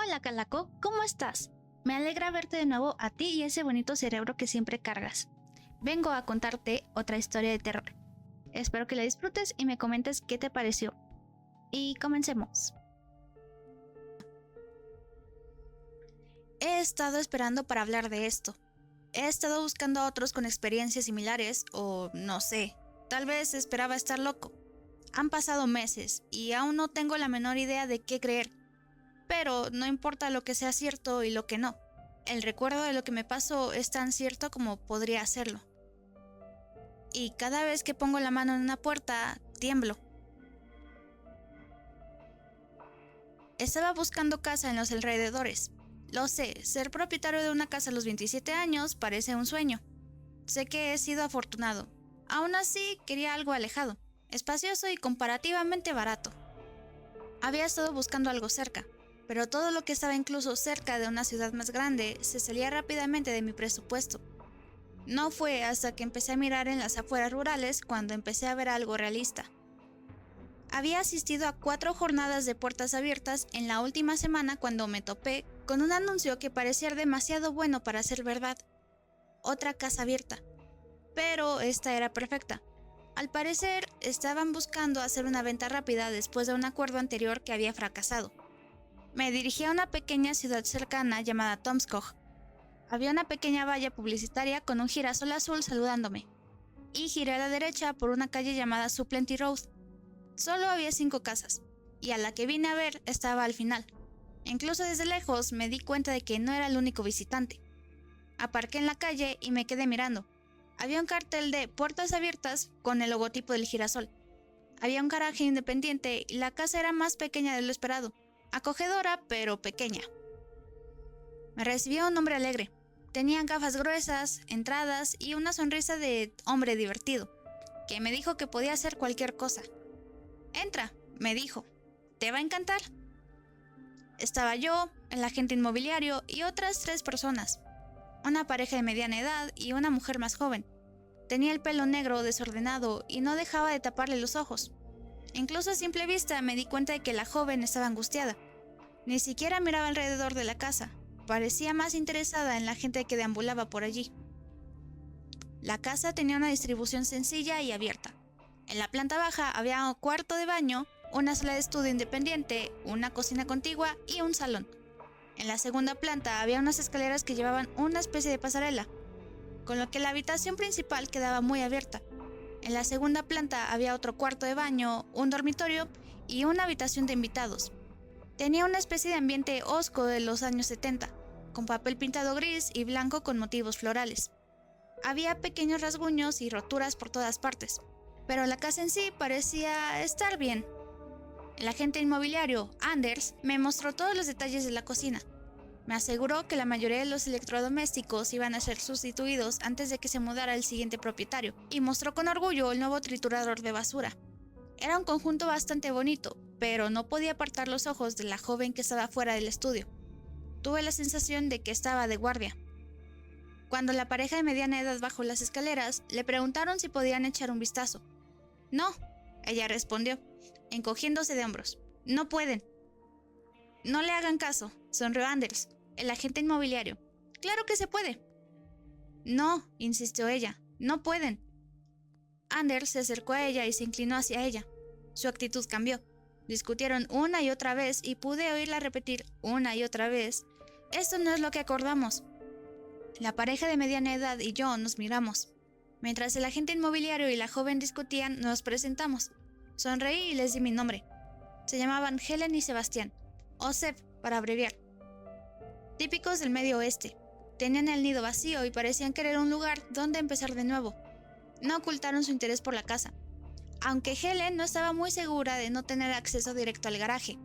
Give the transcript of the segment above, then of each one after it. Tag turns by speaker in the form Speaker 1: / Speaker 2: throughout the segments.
Speaker 1: Hola Calaco, ¿cómo estás? Me alegra verte de nuevo a ti y ese bonito cerebro que siempre cargas. Vengo a contarte otra historia de terror. Espero que la disfrutes y me comentes qué te pareció. Y comencemos. He estado esperando para hablar de esto. He estado buscando a otros con experiencias similares o no sé, tal vez esperaba estar loco. Han pasado meses y aún no tengo la menor idea de qué creer. Pero no importa lo que sea cierto y lo que no. El recuerdo de lo que me pasó es tan cierto como podría hacerlo. Y cada vez que pongo la mano en una puerta, tiemblo. Estaba buscando casa en los alrededores. Lo sé, ser propietario de una casa a los 27 años parece un sueño. Sé que he sido afortunado. Aún así, quería algo alejado, espacioso y comparativamente barato. Había estado buscando algo cerca, pero todo lo que estaba incluso cerca de una ciudad más grande se salía rápidamente de mi presupuesto. No fue hasta que empecé a mirar en las afueras rurales cuando empecé a ver algo realista. Había asistido a 4 jornadas de puertas abiertas en la última semana cuando me topé con un anuncio que parecía demasiado bueno para ser verdad. Otra casa abierta. Pero esta era perfecta. Al parecer, estaban buscando hacer una venta rápida después de un acuerdo anterior que había fracasado. Me dirigí a una pequeña ciudad cercana llamada Tomskog. Había una pequeña valla publicitaria con un girasol azul saludándome. Y giré a la derecha por una calle llamada Supplenty Road. Solo había 5 casas, y a la que vine a ver estaba al final. Incluso desde lejos me di cuenta de que no era el único visitante. Aparqué en la calle y me quedé mirando. Había un cartel de puertas abiertas con el logotipo del girasol. Había un garaje independiente y la casa era más pequeña de lo esperado. Acogedora, pero pequeña. Me recibió un hombre alegre. Tenía gafas gruesas, entradas y una sonrisa de hombre divertido, que me dijo que podía hacer cualquier cosa. «Entra», me dijo. «Te va a encantar». Estaba yo, el agente inmobiliario y otras 3 personas. Una pareja de mediana edad y una mujer más joven. Tenía el pelo negro desordenado y no dejaba de taparle los ojos. Incluso a simple vista me di cuenta de que la joven estaba angustiada. Ni siquiera miraba alrededor de la casa. Parecía más interesada en la gente que deambulaba por allí. La casa tenía una distribución sencilla y abierta. En la planta baja había un cuarto de baño, una sala de estudio independiente, una cocina contigua y un salón. En la segunda planta había unas escaleras que llevaban una especie de pasarela, con lo que la habitación principal quedaba muy abierta. En la segunda planta había otro cuarto de baño, un dormitorio y una habitación de invitados. Tenía una especie de ambiente hosco de los años 70, con papel pintado gris y blanco con motivos florales. Había pequeños rasguños y roturas por todas partes, pero la casa en sí parecía estar bien. El agente inmobiliario, Anders, me mostró todos los detalles de la cocina. Me aseguró que la mayoría de los electrodomésticos iban a ser sustituidos antes de que se mudara el siguiente propietario, y mostró con orgullo el nuevo triturador de basura. Era un conjunto bastante bonito, pero no podía apartar los ojos de la joven que estaba fuera del estudio. Tuve la sensación de que estaba de guardia. Cuando la pareja de mediana edad bajó las escaleras, le preguntaron si podían echar un vistazo. «No», ella respondió, encogiéndose de hombros. «No pueden». «No le hagan caso», sonrió Anders, el agente inmobiliario. «Claro que se puede». «No», insistió ella, «no pueden». Anders se acercó a ella y se inclinó hacia ella. Su actitud cambió. Discutieron una y otra vez y pude oírla repetir una y otra vez: «Esto no es lo que acordamos». La pareja de mediana edad y yo nos miramos. Mientras el agente inmobiliario y la joven discutían, nos presentamos. Sonreí y les di mi nombre. Se llamaban Helen y Sebastián, o Seb para abreviar. Típicos del Medio Oeste. Tenían el nido vacío y parecían querer un lugar donde empezar de nuevo. No ocultaron su interés por la casa, aunque Helen no estaba muy segura de no tener acceso directo al garaje.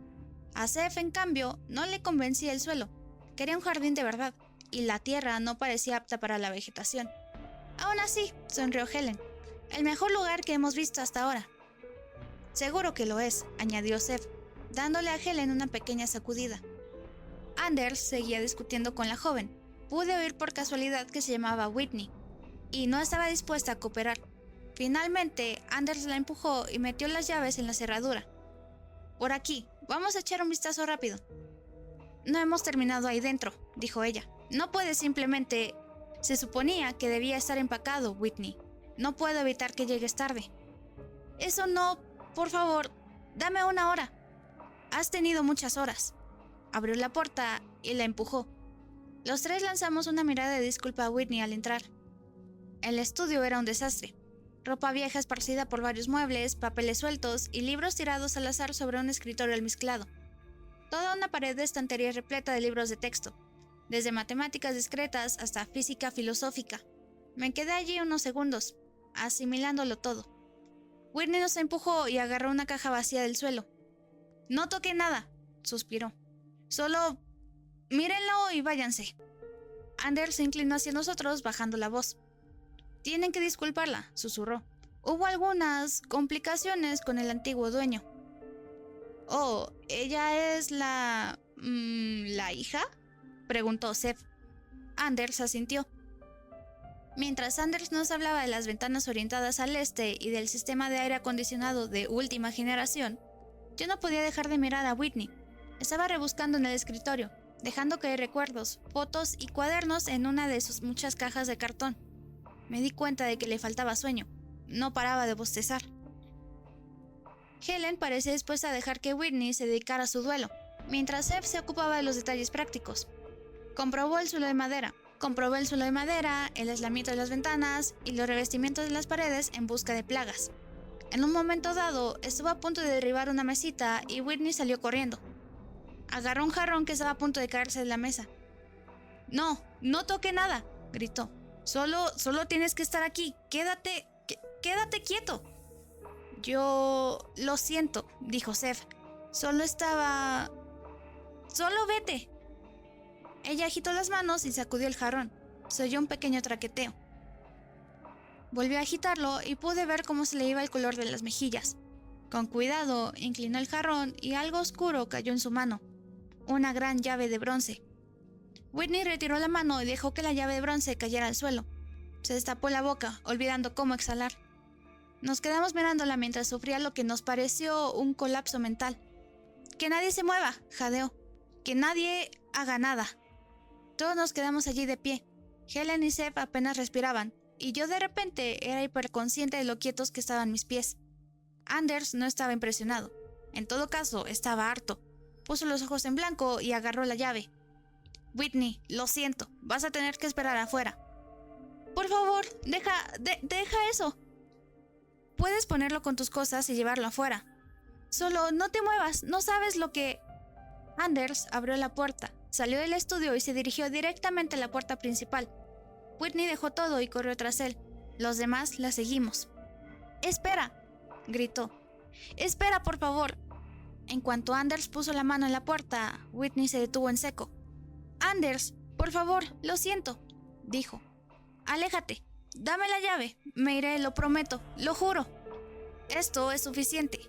Speaker 1: A Seb, en cambio, no le convencía el suelo. Quería un jardín de verdad, y la tierra no parecía apta para la vegetación. «Aún así», sonrió Helen, «el mejor lugar que hemos visto hasta ahora». «Seguro que lo es», añadió Seb, dándole a Helen una pequeña sacudida. Anders seguía discutiendo con la joven. Pude oír por casualidad que se llamaba Whitney, y no estaba dispuesta a cooperar. Finalmente, Anders la empujó y metió las llaves en la cerradura. «Por aquí, vamos a echar un vistazo rápido». No hemos terminado ahí dentro, dijo ella. No puedes simplemente... Se suponía que debía estar empacado, Whitney. No puedo evitar que llegues tarde. Eso no... Por favor, dame 1 hora. Has tenido muchas horas. Abrió la puerta y la empujó. Los tres lanzamos una mirada de disculpa a Whitney al entrar. El estudio era un desastre. Ropa vieja esparcida por varios muebles, papeles sueltos y libros tirados al azar sobre un escritorio almizclado. Toda una pared de estantería repleta de libros de texto, desde matemáticas discretas hasta física filosófica. Me quedé allí unos segundos, asimilándolo todo. Whitney nos empujó y agarró una caja vacía del suelo. «No toqué nada», suspiró. «Solo mírenlo y váyanse». Anders se inclinó hacia nosotros, bajando la voz. «Tienen que disculparla», susurró. «Hubo algunas complicaciones con el antiguo dueño». «Oh, ¿ella es la hija?», preguntó Seth. Anders asintió. Mientras Anders nos hablaba de las ventanas orientadas al este y del sistema de aire acondicionado de última generación, yo no podía dejar de mirar a Whitney. Estaba rebuscando en el escritorio, dejando caer recuerdos, fotos y cuadernos en una de sus muchas cajas de cartón. Me di cuenta de que le faltaba sueño. No paraba de bostezar. Helen parecía dispuesta a dejar que Whitney se dedicara a su duelo, mientras Seth se ocupaba de los detalles prácticos. Comprobó el suelo de madera, el aislamiento de las ventanas y los revestimientos de las paredes en busca de plagas. En un momento dado, estuvo a punto de derribar una mesita y Whitney salió corriendo. Agarró un jarrón que estaba a punto de caerse de la mesa. «No, no toque nada», gritó. Solo tienes que estar aquí. Quédate quieto». «Yo... lo siento», dijo Seth. «Solo vete». Ella agitó las manos y sacudió el jarrón. Se oyó un pequeño traqueteo. Volvió a agitarlo y pude ver cómo se le iba el color de las mejillas. Con cuidado, inclinó el jarrón y algo oscuro cayó en su mano. Una gran llave de bronce. Whitney retiró la mano y dejó que la llave de bronce cayera al suelo. Se destapó la boca, olvidando cómo exhalar. Nos quedamos mirándola mientras sufría lo que nos pareció un colapso mental. «Que nadie se mueva», jadeó. «Que nadie haga nada». Todos nos quedamos allí de pie. Helen y Seth apenas respiraban, y yo de repente era hiperconsciente de lo quietos que estaban mis pies. Anders no estaba impresionado. En todo caso, estaba harto. Puso los ojos en blanco y agarró la llave. «Whitney, lo siento, vas a tener que esperar afuera». «Por favor, deja eso. Puedes ponerlo con tus cosas y llevarlo afuera. Solo no te muevas, no sabes lo que...» Anders abrió la puerta, salió del estudio y se dirigió directamente a la puerta principal. Whitney dejó todo y corrió tras él. Los demás la seguimos. «¡Espera!», gritó. «¡Espera, por favor!». En cuanto Anders puso la mano en la puerta, Whitney se detuvo en seco. «Anders, por favor, lo siento», dijo. «Aléjate. Dame la llave. Me iré, lo prometo, lo juro. Esto es suficiente».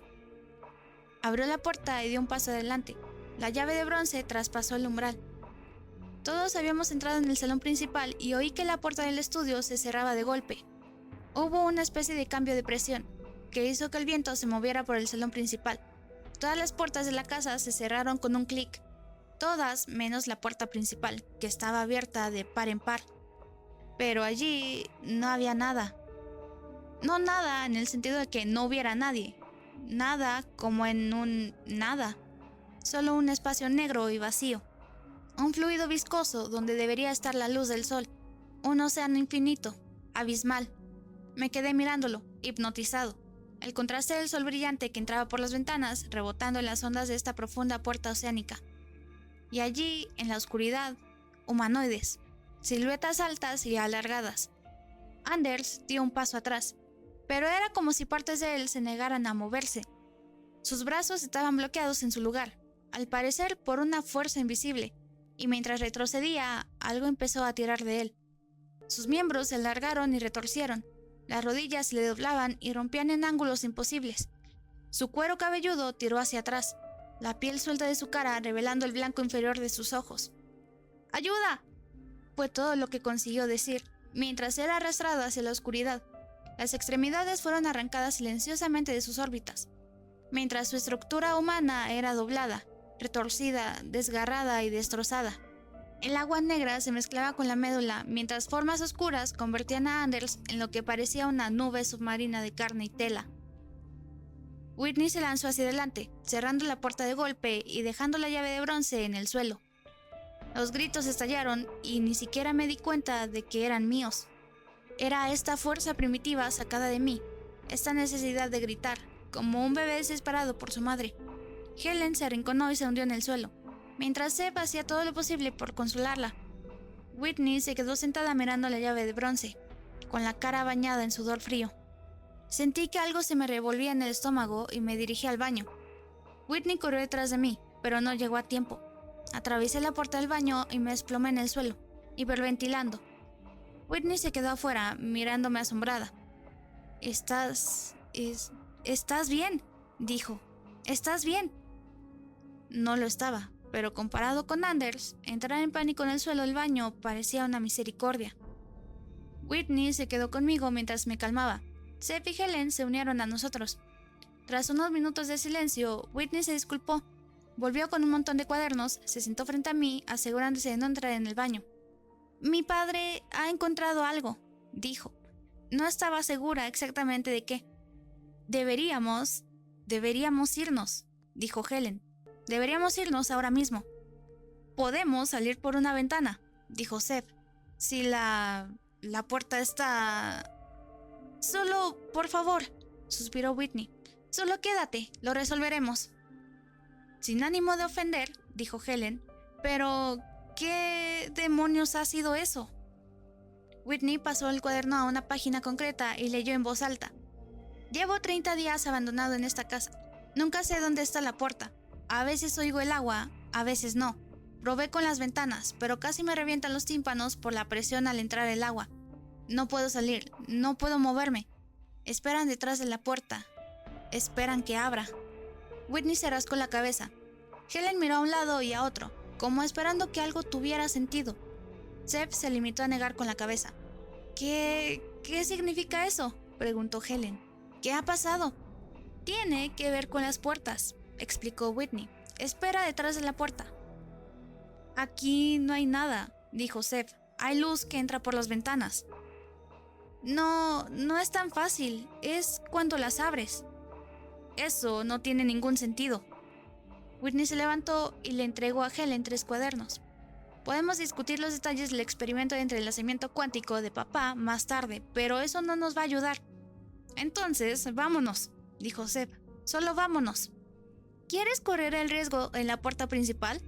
Speaker 1: Abrió la puerta y dio un paso adelante. La llave de bronce traspasó el umbral. Todos habíamos entrado en el salón principal y oí que la puerta del estudio se cerraba de golpe. Hubo una especie de cambio de presión, que hizo que el viento se moviera por el salón principal. Todas las puertas de la casa se cerraron con un clic. Todas menos la puerta principal, que estaba abierta de par en par. Pero allí no había nada. No nada en el sentido de que no hubiera nadie. Nada como en un nada. Solo un espacio negro y vacío. Un fluido viscoso donde debería estar la luz del sol. Un océano infinito, abismal. Me quedé mirándolo, hipnotizado. El contraste del sol brillante que entraba por las ventanas, rebotando en las ondas de esta profunda puerta oceánica. Y allí, en la oscuridad, humanoides, siluetas altas y alargadas. Anders dio un paso atrás, pero era como si partes de él se negaran a moverse. Sus brazos estaban bloqueados en su lugar, al parecer por una fuerza invisible, y mientras retrocedía, algo empezó a tirar de él. Sus miembros se alargaron y retorcieron, las rodillas se le doblaban y rompían en ángulos imposibles. Su cuero cabelludo tiró hacia atrás, la piel suelta de su cara revelando el blanco inferior de sus ojos. «¡Ayuda!», fue todo lo que consiguió decir, mientras era arrastrado hacia la oscuridad. Las extremidades fueron arrancadas silenciosamente de sus órbitas, mientras su estructura humana era doblada, retorcida, desgarrada y destrozada. El agua negra se mezclaba con la médula, mientras formas oscuras convertían a Anders en lo que parecía una nube submarina de carne y tela. Whitney se lanzó hacia adelante, cerrando la puerta de golpe y dejando la llave de bronce en el suelo. Los gritos estallaron y ni siquiera me di cuenta de que eran míos. Era esta fuerza primitiva sacada de mí, esta necesidad de gritar, como un bebé desesperado por su madre. Helen se arrinconó y se hundió en el suelo, mientras Seb hacía todo lo posible por consolarla. Whitney se quedó sentada mirando la llave de bronce, con la cara bañada en sudor frío. Sentí que algo se me revolvía en el estómago y me dirigí al baño. Whitney corrió detrás de mí, pero no llegó a tiempo. Atravesé la puerta del baño y me desplomé en el suelo, hiperventilando. Whitney se quedó afuera, mirándome asombrada. ¿Estás bien?, dijo. ¿Estás bien? No lo estaba, pero comparado con Anders, entrar en pánico en el suelo del baño parecía una misericordia. Whitney se quedó conmigo mientras me calmaba. Seb y Helen se unieron a nosotros. Tras unos minutos de silencio, Whitney se disculpó. Volvió con un montón de cuadernos, se sentó frente a mí, asegurándose de no entrar en el baño. Mi padre ha encontrado algo, dijo. No estaba segura exactamente de qué. Deberíamos irnos, dijo Helen. Deberíamos irnos ahora mismo. Podemos salir por una ventana, dijo Seb. Si la puerta está... Solo, por favor, suspiró Whitney. Solo quédate, lo resolveremos. Sin ánimo de ofender, dijo Helen. Pero, ¿qué demonios ha sido eso? Whitney pasó el cuaderno a una página concreta y leyó en voz alta. Llevo 30 días abandonado en esta casa. Nunca sé dónde está la puerta. A veces oigo el agua, a veces no. Probé con las ventanas, pero casi me revientan los tímpanos por la presión al entrar el agua. No puedo salir, no puedo moverme. Esperan detrás de la puerta. Esperan que abra. Whitney se rascó la cabeza. Helen miró a un lado y a otro, como esperando que algo tuviera sentido. Seb se limitó a negar con la cabeza. ¿Qué significa eso?, preguntó Helen. ¿Qué ha pasado? Tiene que ver con las puertas, explicó Whitney. Espera detrás de la puerta. Aquí no hay nada, dijo Seb. Hay luz que entra por las ventanas. No es tan fácil. Es cuando las abres. Eso no tiene ningún sentido. Whitney se levantó y le entregó a Helen 3 cuadernos. Podemos discutir los detalles del experimento de entrelazamiento cuántico de papá más tarde, pero eso no nos va a ayudar. Entonces, vámonos, dijo Seb. Solo vámonos. ¿Quieres correr el riesgo en la puerta principal?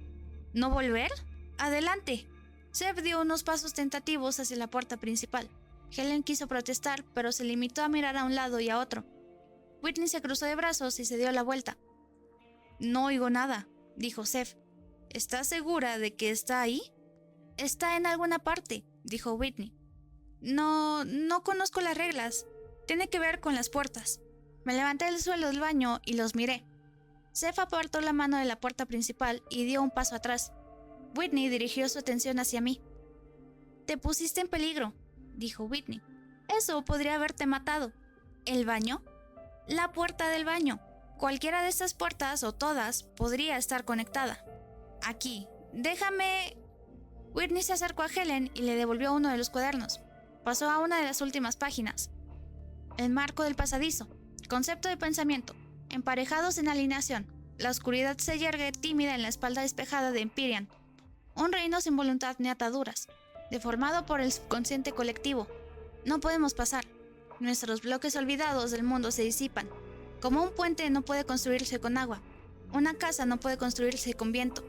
Speaker 1: ¿No volver? Adelante. Seb dio unos pasos tentativos hacia la puerta principal. Helen quiso protestar, pero se limitó a mirar a un lado y a otro. Whitney se cruzó de brazos y se dio la vuelta. No oigo nada, dijo Seb. ¿Estás segura de que está ahí? Está en alguna parte, dijo Whitney. No conozco las reglas. Tiene que ver con las puertas. Me levanté del suelo del baño y los miré. Seb apartó la mano de la puerta principal y dio un paso atrás. Whitney dirigió su atención hacia mí. Te pusiste en peligro, dijo Whitney. Eso podría haberte matado. ¿El baño? La puerta del baño. Cualquiera de estas puertas, o todas, podría estar conectada. Aquí, déjame... Whitney se acercó a Helen y le devolvió uno de los cuadernos. Pasó a una de las últimas páginas. El marco del pasadizo. Concepto de pensamiento. Emparejados en alineación. La oscuridad se yergue tímida en la espalda despejada de Empyrean. Un reino sin voluntad ni ataduras. Deformado por el subconsciente colectivo. No podemos pasar. Nuestros bloques olvidados del mundo se disipan. Como un puente no puede construirse con agua. Una casa no puede construirse con viento.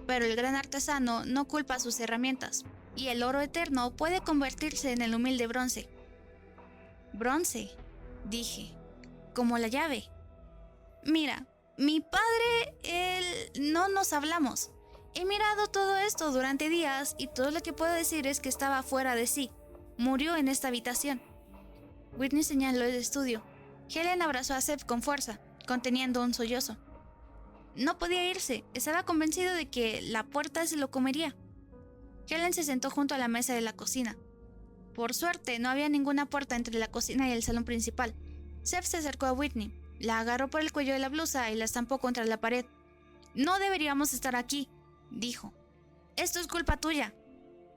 Speaker 1: Pero el gran artesano no culpa sus herramientas. Y el oro eterno puede convertirse en el humilde bronce. Bronce, dije. Como la llave. Mira, mi padre, él... no nos hablamos. He mirado todo esto durante días y todo lo que puedo decir es que estaba fuera de sí. Murió en esta habitación. Whitney señaló el estudio. Helen abrazó a Seb con fuerza, conteniendo un sollozo. No podía irse, estaba convencido de que la puerta se lo comería. Helen se sentó junto a la mesa de la cocina. Por suerte, no había ninguna puerta entre la cocina y el salón principal. Seb se acercó a Whitney, la agarró por el cuello de la blusa y la estampó contra la pared. No deberíamos estar aquí, dijo. Esto es culpa tuya.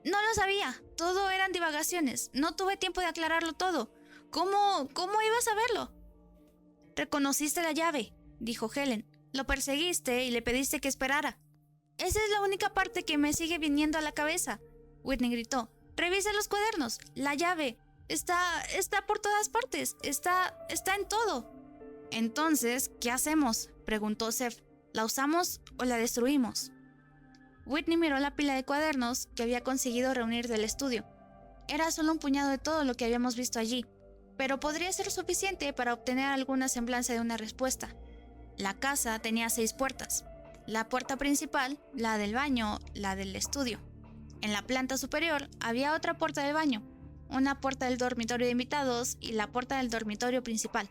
Speaker 1: No lo sabía. Todo eran divagaciones. No tuve tiempo de aclararlo todo. ¿Cómo ibas a verlo? Reconociste la llave, dijo Helen. Lo perseguiste y le pediste que esperara. Esa es la única parte que me sigue viniendo a la cabeza, Whitney gritó. Revisa los cuadernos. La llave está por todas partes. Está en todo. Entonces, ¿qué hacemos?, preguntó Seth. ¿La usamos o la destruimos? Whitney miró la pila de cuadernos que había conseguido reunir del estudio. Era solo un puñado de todo lo que habíamos visto allí, pero podría ser suficiente para obtener alguna semblanza de una respuesta. La casa tenía 6 puertas. La puerta principal, la del baño, la del estudio. En la planta superior había otra puerta del baño, una puerta del dormitorio de invitados y la puerta del dormitorio principal.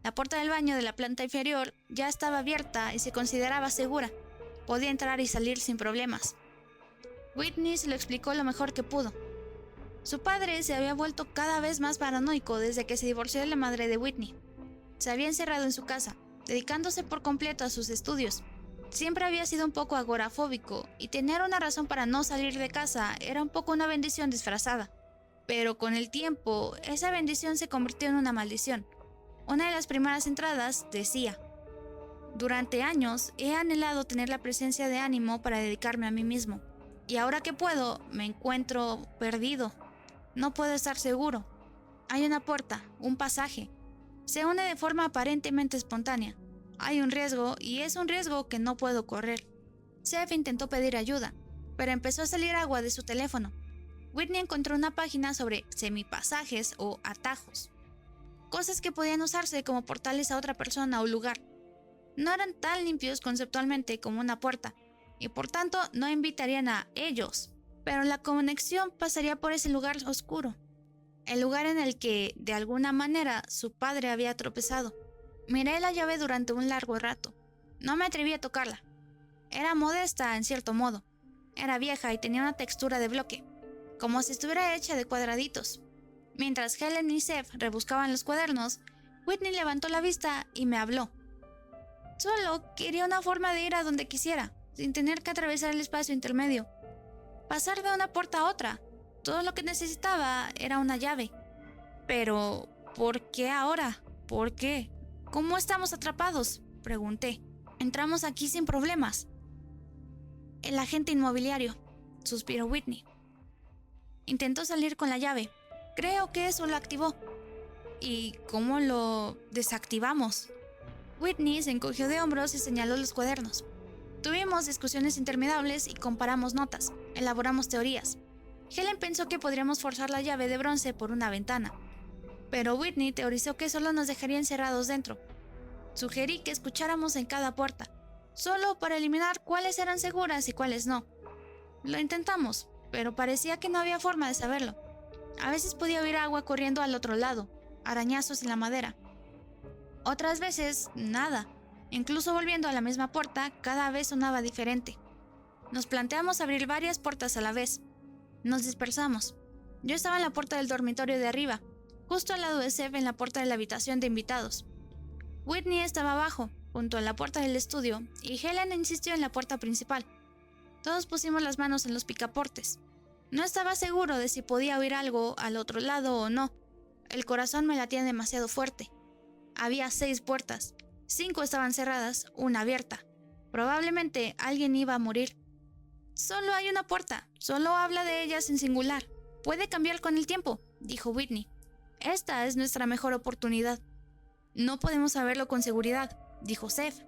Speaker 1: La puerta del baño de la planta inferior ya estaba abierta y se consideraba segura. Podía entrar y salir sin problemas. Whitney se lo explicó lo mejor que pudo. Su padre se había vuelto cada vez más paranoico desde que se divorció de la madre de Whitney. Se había encerrado en su casa, dedicándose por completo a sus estudios. Siempre había sido un poco agorafóbico y tener una razón para no salir de casa era un poco una bendición disfrazada. Pero con el tiempo, esa bendición se convirtió en una maldición. Una de las primeras entradas decía: durante años he anhelado tener la presencia de ánimo para dedicarme a mí mismo. Y ahora que puedo, me encuentro perdido. No puedo estar seguro. Hay una puerta, un pasaje. Se une de forma aparentemente espontánea. Hay un riesgo y es un riesgo que no puedo correr. Seth intentó pedir ayuda, pero empezó a salir agua de su teléfono. Whitney encontró una página sobre semipasajes o atajos. Cosas que podían usarse como portales a otra persona o lugar. No eran tan limpios conceptualmente como una puerta, y por tanto no invitarían a ellos, pero la conexión pasaría por ese lugar oscuro, el lugar en el que, de alguna manera, su padre había tropezado. Miré la llave durante un largo rato. No me atreví a tocarla. Era modesta en cierto modo. Era vieja y tenía una textura de bloque, como si estuviera hecha de cuadraditos. Mientras Helen y Seth rebuscaban los cuadernos, Whitney levantó la vista y me habló. Solo quería una forma de ir a donde quisiera, sin tener que atravesar el espacio intermedio. Pasar de una puerta a otra. Todo lo que necesitaba era una llave. Pero, ¿por qué ahora? ¿Por qué? ¿Cómo estamos atrapados?, pregunté. Entramos aquí sin problemas. El agente inmobiliario, suspiró Whitney. Intentó salir con la llave. Creo que eso lo activó. ¿Y cómo lo desactivamos? Whitney se encogió de hombros y señaló los cuadernos. Tuvimos discusiones interminables y comparamos notas. Elaboramos teorías. Helen pensó que podríamos forzar la llave de bronce por una ventana, pero Whitney teorizó que solo nos dejaría encerrados dentro. Sugerí que escucháramos en cada puerta, solo para eliminar cuáles eran seguras y cuáles no. Lo intentamos, pero parecía que no había forma de saberlo. A veces podía oír agua corriendo al otro lado, arañazos en la madera. Otras veces, nada. Incluso volviendo a la misma puerta, cada vez sonaba diferente. Nos planteamos abrir varias puertas a la vez. Nos dispersamos. Yo estaba en la puerta del dormitorio de arriba, justo al lado de Seth en la puerta de la habitación de invitados. Whitney estaba abajo, junto a la puerta del estudio, y Helen insistió en la puerta principal. Todos pusimos las manos en los picaportes. No estaba seguro de si podía oír algo al otro lado o no. El corazón me latía demasiado fuerte. Había 6 puertas. 5 estaban cerradas, una abierta. Probablemente alguien iba a morir. Solo hay una puerta, solo habla de ellas en singular. Puede cambiar con el tiempo, dijo Whitney. Esta es nuestra mejor oportunidad. No podemos saberlo con seguridad, dijo Seth.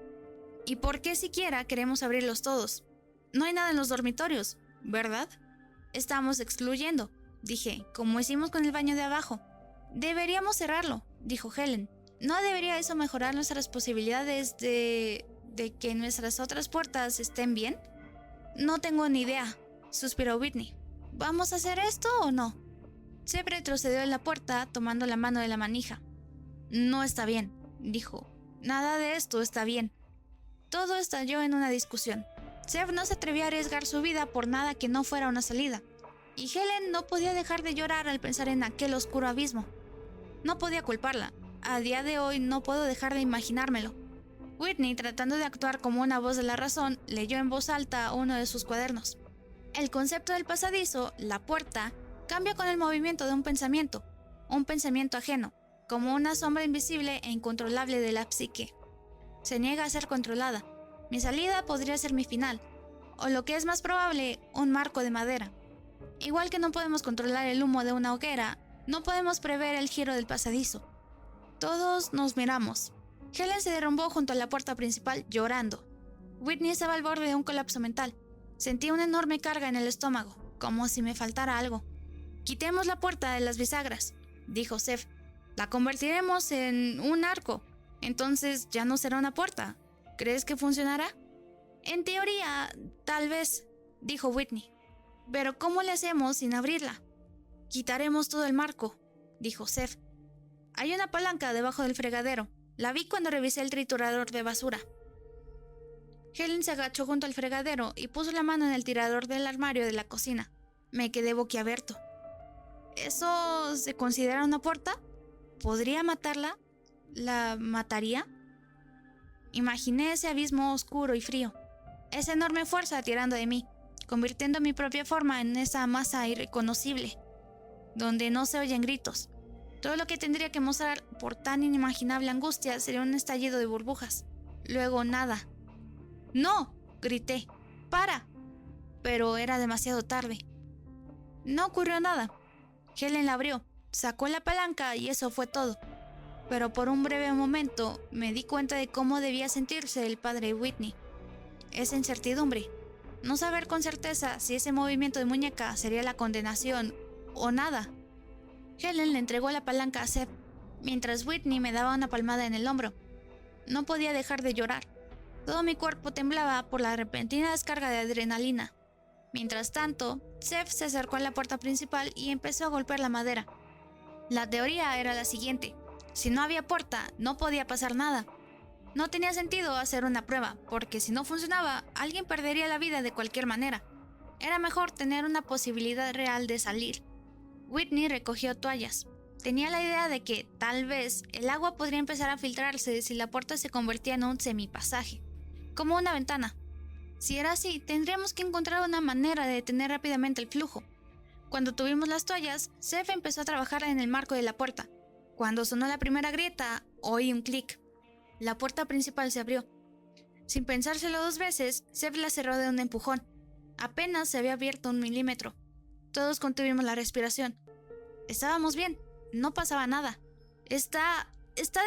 Speaker 1: ¿Y por qué siquiera queremos abrirlos todos? No hay nada en los dormitorios, ¿verdad? Estamos excluyendo, dije, como hicimos con el baño de abajo. Deberíamos cerrarlo, dijo Helen. ¿No debería eso mejorar nuestras posibilidades de que nuestras otras puertas estén bien? No tengo ni idea, suspiró Whitney. ¿Vamos a hacer esto o no? Seth retrocedió en la puerta tomando la mano de la manija. No está bien, dijo. Nada de esto está bien. Todo estalló en una discusión. Seth no se atrevía a arriesgar su vida por nada que no fuera una salida. Y Helen no podía dejar de llorar al pensar en aquel oscuro abismo. No podía culparla. A día de hoy no puedo dejar de imaginármelo. Whitney, tratando de actuar como una voz de la razón, leyó en voz alta uno de sus cuadernos. El concepto del pasadizo, la puerta, cambia con el movimiento de un pensamiento ajeno, como una sombra invisible e incontrolable de la psique. Se niega a ser controlada. Mi salida podría ser mi final, o lo que es más probable, un marco de madera. Igual que no podemos controlar el humo de una hoguera, no podemos prever el giro del pasadizo. Todos nos miramos. Helen se derrumbó junto a la puerta principal llorando. Whitney estaba al borde de un colapso mental. Sentía una enorme carga en el estómago, como si me faltara algo. Quitemos la puerta de las bisagras, dijo Seth. La convertiremos en un arco. Entonces ya no será una puerta. ¿Crees que funcionará? En teoría, tal vez, dijo Whitney. Pero ¿cómo le hacemos sin abrirla? Quitaremos todo el marco, dijo Seth. Hay una palanca debajo del fregadero. La vi cuando revisé el triturador de basura. Helen se agachó junto al fregadero y puso la mano en el tirador del armario de la cocina. Me quedé boquiabierto. ¿Eso se considera una puerta? ¿Podría matarla? ¿La mataría? Imaginé ese abismo oscuro y frío, esa enorme fuerza tirando de mí, convirtiendo mi propia forma en esa masa irreconocible, donde no se oyen gritos. Todo lo que tendría que mostrar por tan inimaginable angustia sería un estallido de burbujas. Luego nada. ¡No!, grité. ¡Para! Pero era demasiado tarde. No ocurrió nada. Helen la abrió, sacó la palanca y eso fue todo. Pero por un breve momento me di cuenta de cómo debía sentirse el padre Whitney. Esa incertidumbre. No saber con certeza si ese movimiento de muñeca sería la condenación o nada. Helen le entregó la palanca a Seth, mientras Whitney me daba una palmada en el hombro. No podía dejar de llorar. Todo mi cuerpo temblaba por la repentina descarga de adrenalina. Mientras tanto, Seth se acercó a la puerta principal y empezó a golpear la madera. La teoría era la siguiente. Si no había puerta, no podía pasar nada. No tenía sentido hacer una prueba, porque si no funcionaba, alguien perdería la vida de cualquier manera. Era mejor tener una posibilidad real de salir. Whitney recogió toallas. Tenía la idea de que, tal vez, el agua podría empezar a filtrarse si la puerta se convertía en un semipasaje, como una ventana. Si era así, tendríamos que encontrar una manera de detener rápidamente el flujo. Cuando tuvimos las toallas, Seth empezó a trabajar en el marco de la puerta. Cuando sonó la primera grieta, oí un clic. La puerta principal se abrió. Sin pensárselo dos veces, Seth la cerró de un empujón. Apenas se había abierto 1 milímetro. Todos contuvimos la respiración. Estábamos bien, no pasaba nada. Está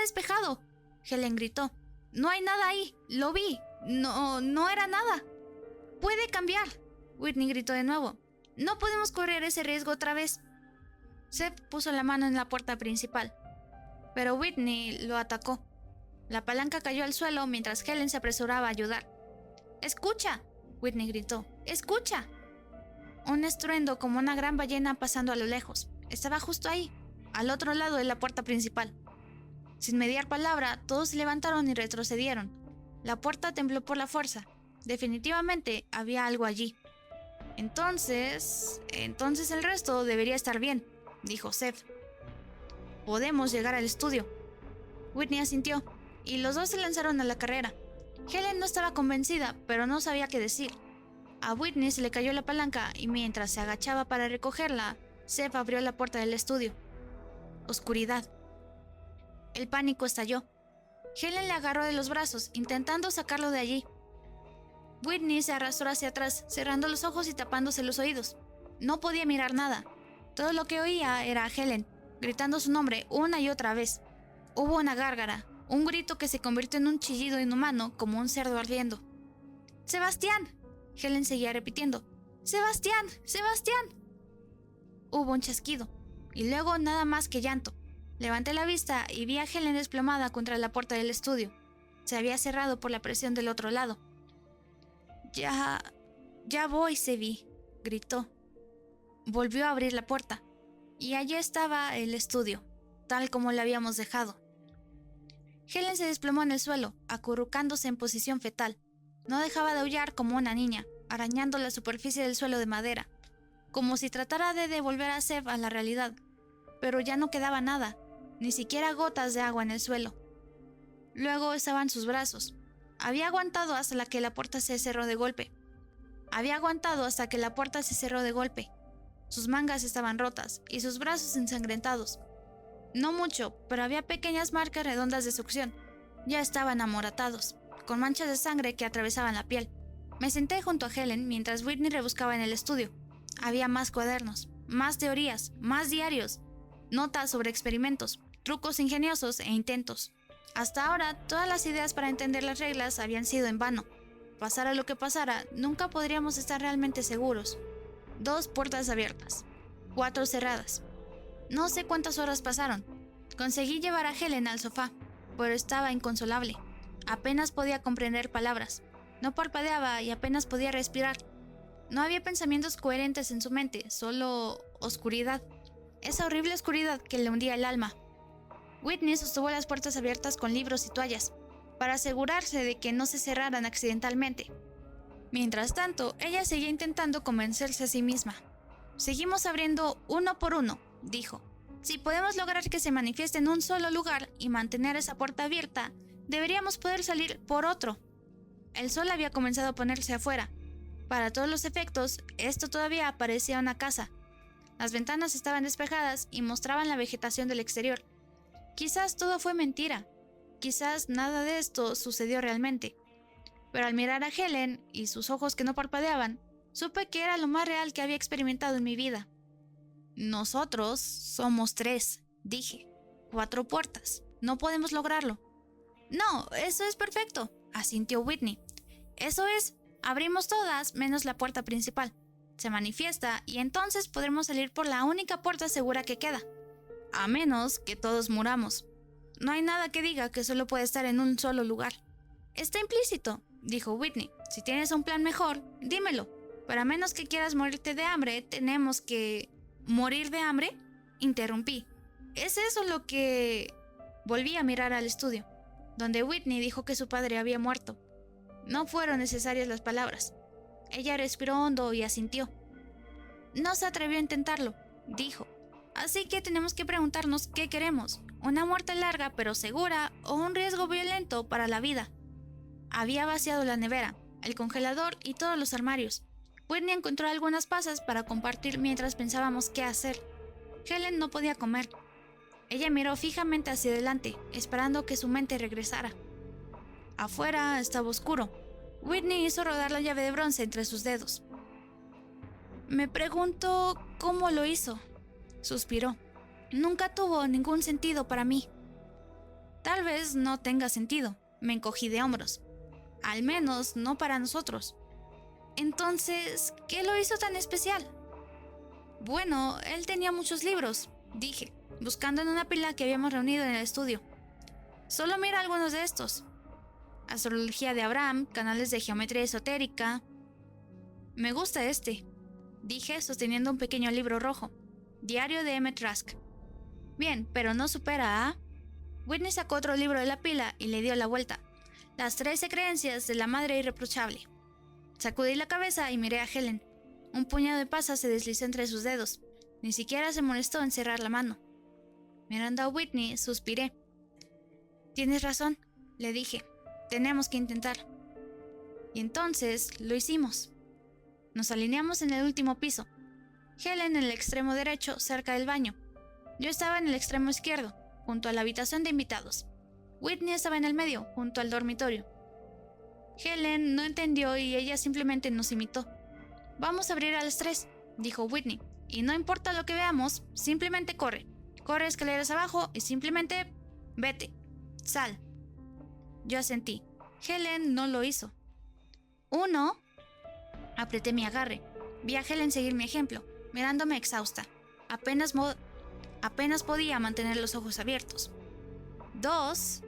Speaker 1: despejado, Helen gritó. No hay nada ahí, lo vi. No era nada. Puede cambiar, Whitney gritó de nuevo. No podemos correr ese riesgo otra vez. Seth puso la mano en la puerta principal, pero Whitney lo atacó. La palanca cayó al suelo mientras Helen se apresuraba a ayudar. ¡Escucha!, Whitney gritó. ¡Escucha! Un estruendo como una gran ballena pasando a lo lejos. Estaba justo ahí, al otro lado de la puerta principal. Sin mediar palabra, todos se levantaron y retrocedieron. La puerta tembló por la fuerza. Definitivamente había algo allí. Entonces el resto debería estar bien, dijo Seth. Podemos llegar al estudio. Whitney asintió, y los dos se lanzaron a la carrera. Helen no estaba convencida, pero no sabía qué decir. A Whitney se le cayó la palanca y mientras se agachaba para recogerla, Seth abrió la puerta del estudio. Oscuridad. El pánico estalló. Helen le agarró de los brazos, intentando sacarlo de allí. Whitney se arrastró hacia atrás, cerrando los ojos y tapándose los oídos. No podía mirar nada. Todo lo que oía era a Helen, gritando su nombre una y otra vez. Hubo una gárgara, un grito que se convirtió en un chillido inhumano como un cerdo ardiendo. ¡Sebastián!, Helen seguía repitiendo. ¡Sebastián! ¡Sebastián! Hubo un chasquido, y luego nada más que llanto. Levanté la vista y vi a Helen desplomada contra la puerta del estudio. Se había cerrado por la presión del otro lado. Ya voy, Sebi, gritó. Volvió a abrir la puerta, y allí estaba el estudio, tal como lo habíamos dejado. Helen se desplomó en el suelo, acurrucándose en posición fetal. No dejaba de aullar como una niña, arañando la superficie del suelo de madera, como si tratara de devolver a Seth a la realidad. Pero ya no quedaba nada, ni siquiera gotas de agua en el suelo. Luego estaban sus brazos, Había aguantado hasta que la puerta se cerró de golpe. Sus mangas estaban rotas y sus brazos ensangrentados. No mucho, pero había pequeñas marcas redondas de succión. Ya estaban amoratados, con manchas de sangre que atravesaban la piel. Me senté junto a Helen mientras Whitney rebuscaba en el estudio. Había más cuadernos, más teorías, más diarios, notas sobre experimentos, trucos ingeniosos e intentos. Hasta ahora, todas las ideas para entender las reglas habían sido en vano. Pasara lo que pasara, nunca podríamos estar realmente seguros. 2 puertas abiertas, 4 cerradas. No sé cuántas horas pasaron. Conseguí llevar a Helen al sofá, pero estaba inconsolable. Apenas podía comprender palabras. No parpadeaba y apenas podía respirar. No había pensamientos coherentes en su mente, solo oscuridad. Esa horrible oscuridad que le hundía el alma. Whitney sostuvo las puertas abiertas con libros y toallas, para asegurarse de que no se cerraran accidentalmente. Mientras tanto, ella seguía intentando convencerse a sí misma. Seguimos abriendo uno por uno, dijo. Si podemos lograr que se manifieste en un solo lugar y mantener esa puerta abierta, deberíamos poder salir por otro. El sol había comenzado a ponerse afuera. Para todos los efectos, esto todavía parecía una casa. Las ventanas estaban despejadas y mostraban la vegetación del exterior. Quizás todo fue mentira. Quizás nada de esto sucedió realmente. Pero al mirar a Helen y sus ojos que no parpadeaban, supe que era lo más real que había experimentado en mi vida. Nosotros somos 3, dije. 4 puertas. No podemos lograrlo. No, eso es perfecto, asintió Whitney. Eso es, abrimos todas menos la puerta principal. Se manifiesta y entonces podremos salir por la única puerta segura que queda. A menos que todos muramos. No hay nada que diga que solo puede estar en un solo lugar. Está implícito, dijo Whitney. Si tienes un plan mejor, dímelo. Pero a menos que quieras morirte de hambre, tenemos que... ¿Morir de hambre? Interrumpí. ¿Es eso lo que...? Volví a mirar al estudio, donde Whitney dijo que su padre había muerto. No fueron necesarias las palabras. Ella respiró hondo y asintió. No se atrevió a intentarlo, dijo. Así que tenemos que preguntarnos qué queremos, una muerte larga pero segura o un riesgo violento para la vida. Había vaciado la nevera, el congelador y todos los armarios. Whitney encontró algunas pasas para compartir mientras pensábamos qué hacer. Helen no podía comer. Ella miró fijamente hacia adelante, esperando que su mente regresara. Afuera estaba oscuro. Whitney hizo rodar la llave de bronce entre sus dedos. Me pregunto cómo lo hizo. Suspiró. Nunca tuvo ningún sentido para mí. Tal vez no tenga sentido. Me encogí de hombros. Al menos no para nosotros. Entonces, ¿qué lo hizo tan especial? Bueno, él tenía muchos libros, dije, buscando en una pila que habíamos reunido en el estudio. Solo mira algunos de estos. Astrología de Abraham, canales de geometría esotérica. Me gusta este, dije sosteniendo un pequeño libro rojo. Diario de M. Trask. Bien, pero no supera a... Whitney sacó otro libro de la pila y le dio la vuelta. Las 13 creencias de la madre irreprochable. Sacudí la cabeza y miré a Helen. Un puñado de pasas se deslizó entre sus dedos. Ni siquiera se molestó en cerrar la mano. Mirando a Whitney, suspiré. Tienes razón, le dije. Tenemos que intentar. Y entonces lo hicimos. Nos alineamos en el último piso. Helen en el extremo derecho, cerca del baño. Yo estaba en el extremo izquierdo, junto a la habitación de invitados. Whitney estaba en el medio, junto al dormitorio. Helen no entendió y ella simplemente nos imitó. Vamos a abrir a las 3, dijo Whitney. Y no importa lo que veamos, simplemente corre. Corre escaleras abajo y simplemente... vete. Sal. Yo asentí. Helen no lo hizo. 1. Apreté mi agarre. Vi a Helen seguir mi ejemplo, mirándome exhausta. Apenas podía mantener los ojos abiertos. 2.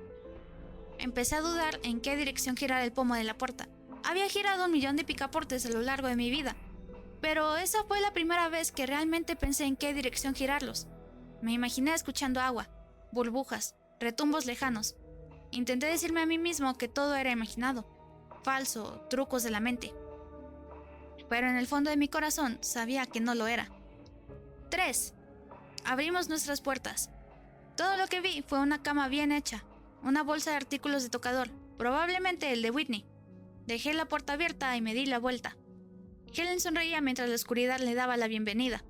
Speaker 1: Empecé a dudar en qué dirección girar el pomo de la puerta. Había girado 1.000.000 de picaportes a lo largo de mi vida, pero esa fue la primera vez que realmente pensé en qué dirección girarlos. Me imaginé escuchando agua, burbujas, retumbos lejanos. Intenté decirme a mí mismo que todo era imaginado, falso, trucos de la mente. Pero en el fondo de mi corazón sabía que no lo era. 3. Abrimos nuestras puertas. Todo lo que vi fue una cama bien hecha, una bolsa de artículos de tocador, Probablemente el de Whitney. Dejé la puerta abierta y me di la vuelta. Helen sonreía mientras la oscuridad le daba la bienvenida.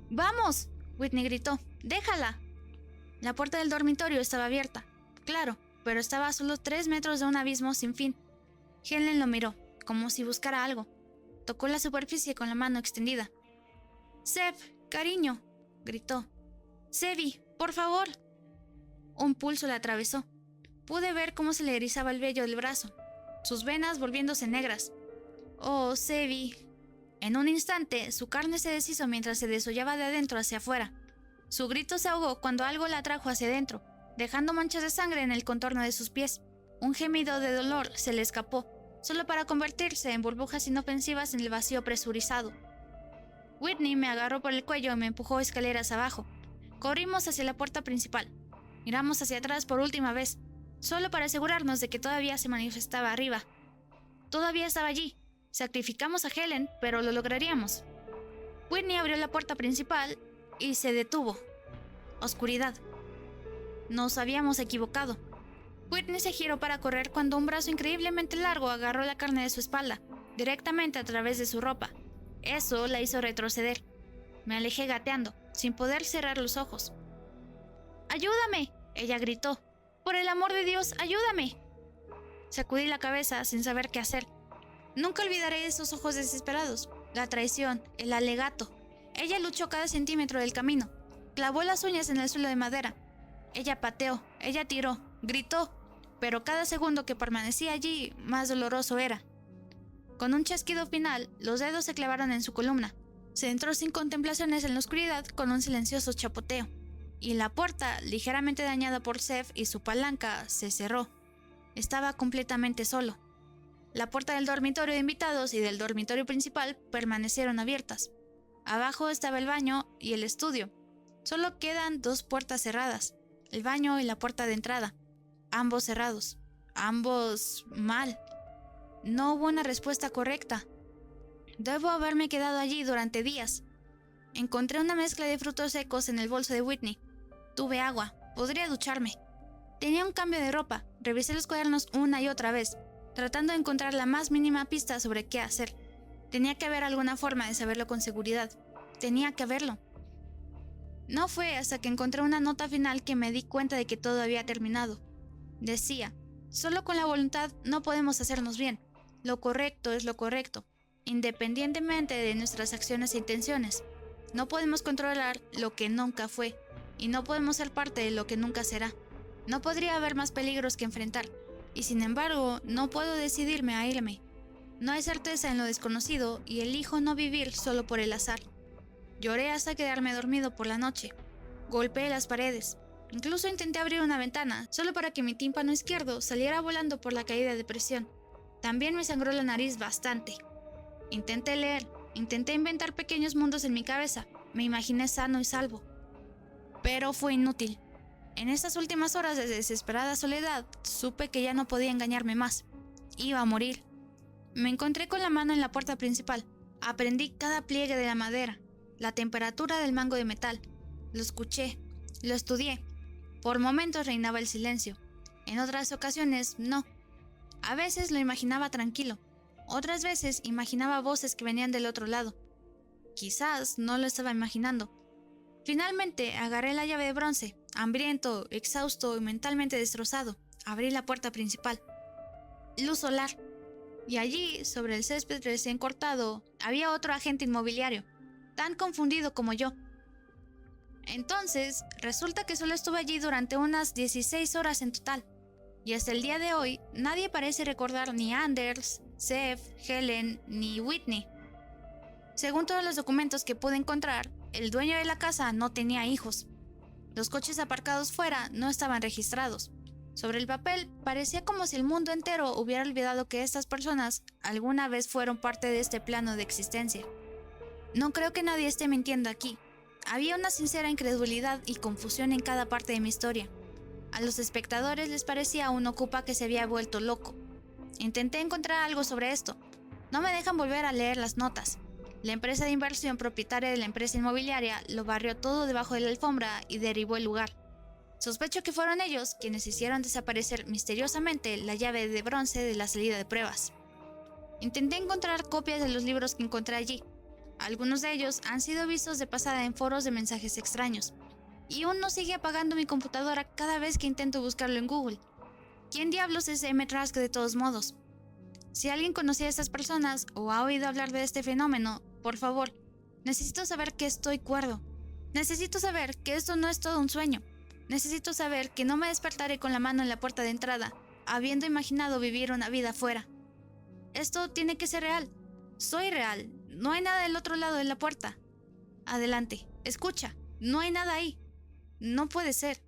Speaker 1: ¡Vamos!, Whitney gritó. ¡Déjala! La puerta del dormitorio estaba abierta, claro, pero estaba a solo 3 metros de un abismo sin fin. Helen lo miró, como si buscara algo. Tocó la superficie con la mano extendida. «Seb, cariño», gritó. «Sebi, por favor». Un pulso la atravesó. Pude ver cómo se le erizaba el vello del brazo, sus venas volviéndose negras. «Oh, Sebi». En un instante, su carne se deshizo mientras se desollaba de adentro hacia afuera. Su grito se ahogó cuando algo la atrajo hacia adentro, dejando manchas de sangre en el contorno de sus pies. Un gemido de dolor se le escapó, solo para convertirse en burbujas inofensivas en el vacío presurizado. Whitney me agarró por el cuello y me empujó escaleras abajo. Corrimos hacia la puerta principal. Miramos hacia atrás por última vez, solo para asegurarnos de que todavía se manifestaba arriba. Todavía estaba allí. Sacrificamos a Helen, pero lo lograríamos. Whitney abrió la puerta principal y se detuvo. Oscuridad. Nos habíamos equivocado. Whitney se giró para correr cuando un brazo increíblemente largo agarró la carne de su espalda, directamente a través de su ropa. Eso la hizo retroceder. Me alejé gateando, sin poder cerrar los ojos. «¡Ayúdame!», ella gritó. «¡Por el amor de Dios, ayúdame!». Sacudí la cabeza sin saber qué hacer. Nunca olvidaré esos ojos desesperados, la traición, el alegato. Ella luchó cada centímetro del camino. Clavó las uñas en el suelo de madera. Ella pateó, ella tiró, gritó, pero cada segundo que permanecía allí, más doloroso era. Con un chasquido final, los dedos se clavaron en su columna. Se entró sin contemplaciones en la oscuridad con un silencioso chapoteo. Y la puerta, ligeramente dañada por Seb y su palanca, se cerró. Estaba completamente solo. La puerta del dormitorio de invitados y del dormitorio principal permanecieron abiertas. Abajo estaba el baño y el estudio. Solo quedan 2 puertas cerradas, el baño y la puerta de entrada. Ambos cerrados. Ambos mal. No hubo una respuesta correcta. Debo haberme quedado allí durante días. Encontré una mezcla de frutos secos en el bolso de Whitney. Tuve agua. Podría ducharme. Tenía un cambio de ropa. Revisé los cuadernos una y otra vez, tratando de encontrar la más mínima pista sobre qué hacer. Tenía que haber alguna forma de saberlo con seguridad. Tenía que haberlo. No fue hasta que encontré una nota final que me di cuenta de que todo había terminado. Decía: «Solo con la voluntad no podemos hacernos bien. Lo correcto es lo correcto, independientemente de nuestras acciones e intenciones. No podemos controlar lo que nunca fue, y no podemos ser parte de lo que nunca será. No podría haber más peligros que enfrentar, y sin embargo, no puedo decidirme a irme. No hay certeza en lo desconocido y elijo no vivir solo por el azar». Lloré hasta quedarme dormido por la noche. Golpeé las paredes. Incluso intenté abrir una ventana, solo para que mi tímpano izquierdo saliera volando por la caída de presión. También me sangró la nariz bastante. Intenté leer, intenté inventar pequeños mundos en mi cabeza. Me imaginé sano y salvo. Pero fue inútil. En estas últimas horas de desesperada soledad, supe que ya no podía engañarme más. Iba a morir. Me encontré con la mano en la puerta principal. Aprendí cada pliegue de la madera, la temperatura del mango de metal. Lo escuché, lo estudié. Por momentos reinaba el silencio. En otras ocasiones, no. A veces lo imaginaba tranquilo. Otras veces imaginaba voces que venían del otro lado. Quizás no lo estaba imaginando. Finalmente agarré la llave de bronce. Hambriento, exhausto y mentalmente destrozado, abrí la puerta principal. Luz solar. Y allí, sobre el césped recién cortado, había otro agente inmobiliario, tan confundido como yo. Entonces, resulta que solo estuve allí durante unas 16 horas en total. Y hasta el día de hoy, nadie parece recordar ni a Anders, Seb, Helen, ni Whitney. Según todos los documentos que pude encontrar, el dueño de la casa no tenía hijos. Los coches aparcados fuera no estaban registrados. Sobre el papel, parecía como si el mundo entero hubiera olvidado que estas personas alguna vez fueron parte de este plano de existencia. No creo que nadie esté mintiendo aquí. Había una sincera incredulidad y confusión en cada parte de mi historia. A los espectadores les parecía un ocupa que se había vuelto loco. Intenté encontrar algo sobre esto. No me dejan volver a leer las notas. La empresa de inversión propietaria de la empresa inmobiliaria lo barrió todo debajo de la alfombra y derribó el lugar. Sospecho que fueron ellos quienes hicieron desaparecer misteriosamente la llave de bronce de la salida de pruebas. Intenté encontrar copias de los libros que encontré allí. Algunos de ellos han sido vistos de pasada en foros de mensajes extraños, y uno sigue apagando mi computadora cada vez que intento buscarlo en Google. ¿Quién diablos es M. Trask de todos modos? Si alguien conocía a estas personas o ha oído hablar de este fenómeno, por favor, necesito saber que estoy cuerdo. Necesito saber que esto no es todo un sueño. Necesito saber que no me despertaré con la mano en la puerta de entrada, habiendo imaginado vivir una vida afuera. Esto tiene que ser real. Soy real. No hay nada del otro lado de la puerta. Adelante. Escucha. No hay nada ahí. No puede ser.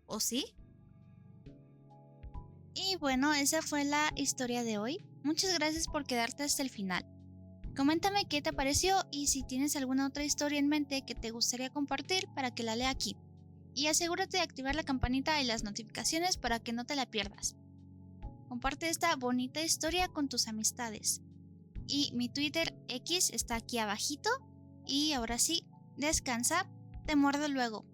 Speaker 1: ¿O sí? Y bueno, esa fue la historia de hoy. Muchas gracias por quedarte hasta el final. Coméntame qué te pareció y si tienes alguna otra historia en mente que te gustaría compartir para que la lea aquí. Y asegúrate de activar la campanita y las notificaciones para que no te la pierdas. Comparte esta bonita historia con tus amistades. Y mi Twitter X está aquí abajito. Y ahora sí, descansa, te muerdo luego.